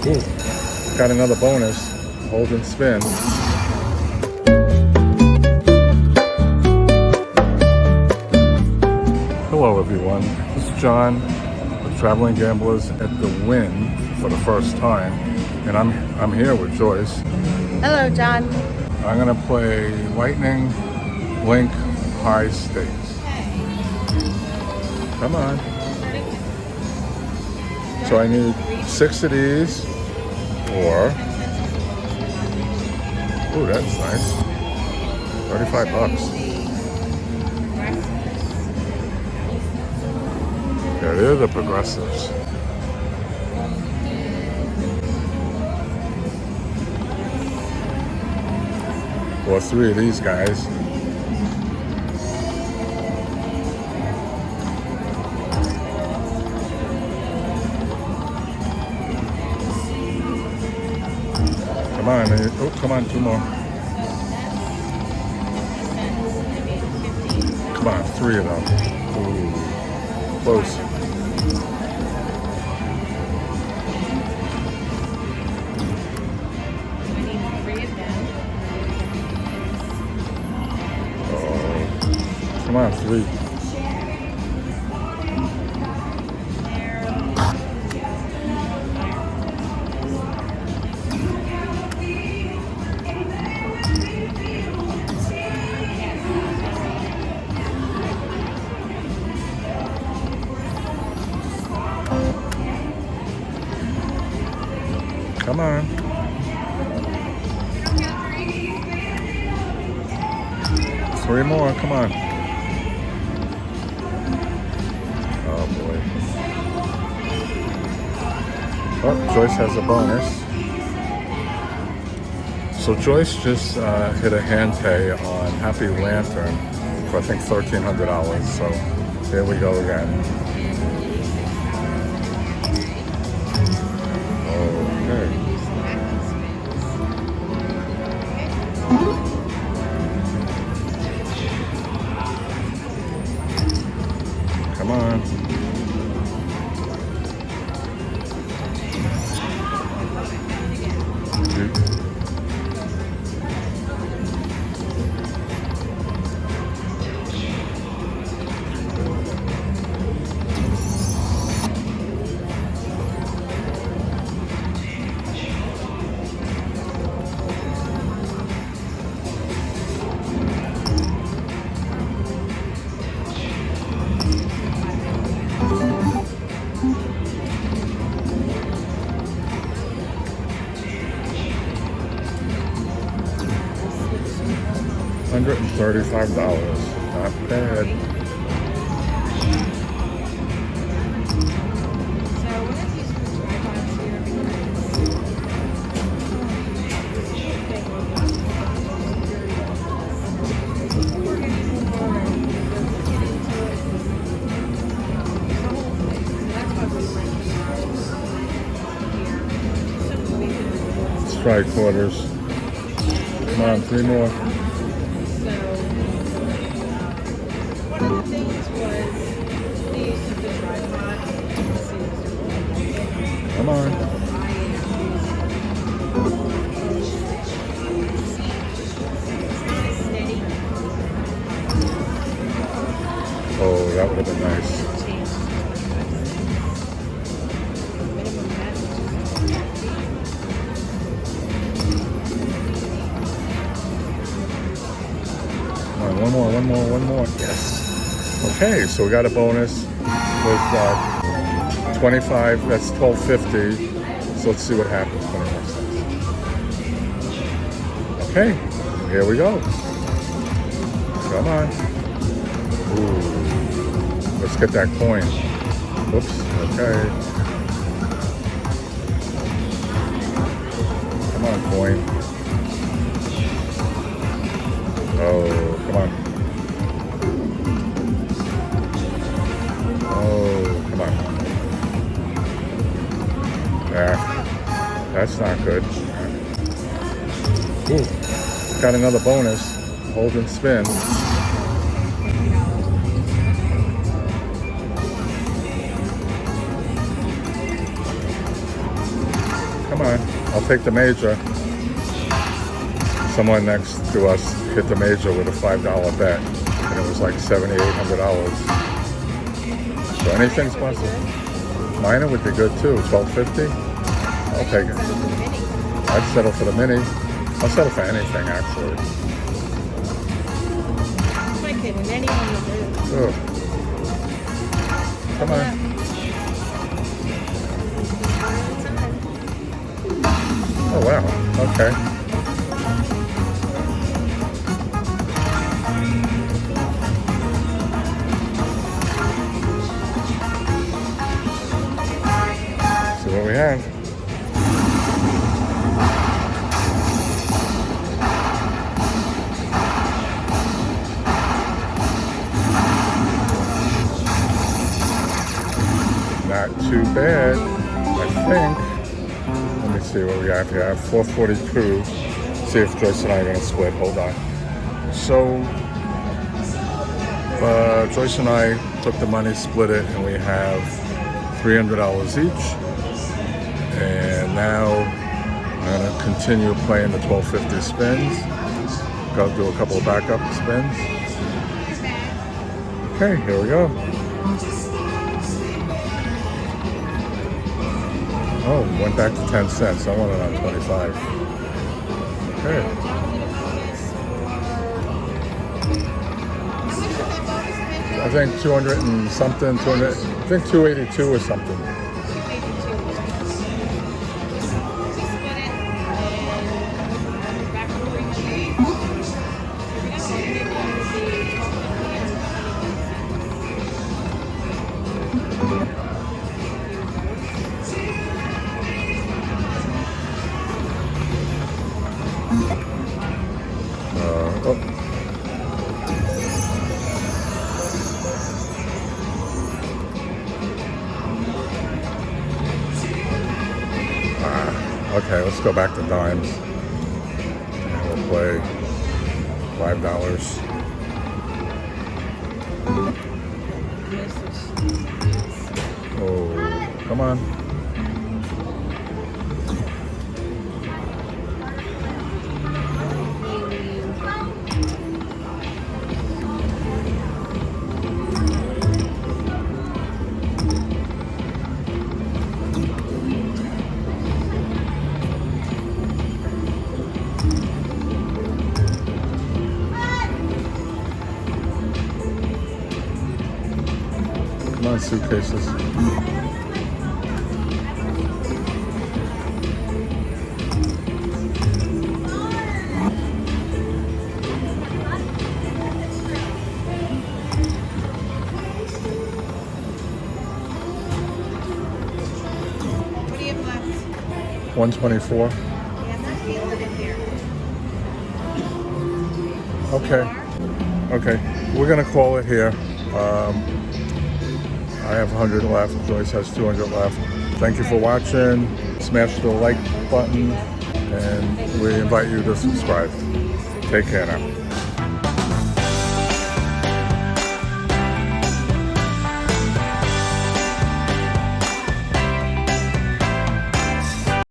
Ooh, got another bonus. Hold and spin. Hello everyone, this is John with Traveling Gamblers at the WYNN for the first time, and I'm here with Joyce. Hello, John. I'm gonna play Lightning Link High Stakes. Come on. So I need 6 of these, or, ooh, that's nice, 35 bucks. Yeah, they're the progressives. Well, 3 of these guys. Come on, oh, come on, 2 more. Come on, 3 of them. Ooh, close. Come on, 3. Come on. Three more, come on. Oh boy. Oh, Joyce has a bonus. So Joyce just hit a hand pay on Happy Lantern for I think $1,300. So here we go again. Okay. Come on. $135. Not bad. Let's try quarters. Come on, 3 more. Come on. Oh, that would have been nice. Come on, one more. Yes. Okay, so we got a bonus with 25, that's $12.50. So let's see what happens. 25 cents. Okay, here we go. Come on. Ooh, let's get that coin. Oops, okay. Come on, coin. Oh, come on. Oh, come on. Yeah, that's not good. Ooh, got another bonus. Hold and spin. Come on. I'll take the major. Someone next to us hit the major with a $5 bet, and it was like $700, $800. So anything's possible. Minor would be good too. $12.50. I'll take it. I'd settle for the mini. I'll settle for anything actually. Okay, when anyone will do. Ugh. Come on. Oh wow. Okay. See what we have. Not too bad, I think. Let me see what we have here. I have 442. See if Joyce and I are going to split. Hold on. So, Joyce and I took the money, split it, and we have $300 each. And now I'm going to continue playing the 1250 spins. Go do a couple of backup spins. Okay, here we go. Oh, went back to 10 cents. I want it on 25. Okay. I think 200 and something, 200, I think 282 or something. Okay, let's go back to dimes. And we'll play $5. Oh, come on. Come on, suitcases. What do you have left? 124. Yeah, I'm not feeling it here. Okay. Okay. We're gonna call it here. I have 100 left. Joyce has 200 left. Thank you for watching. Smash the like button, and we invite you to subscribe. Take care now.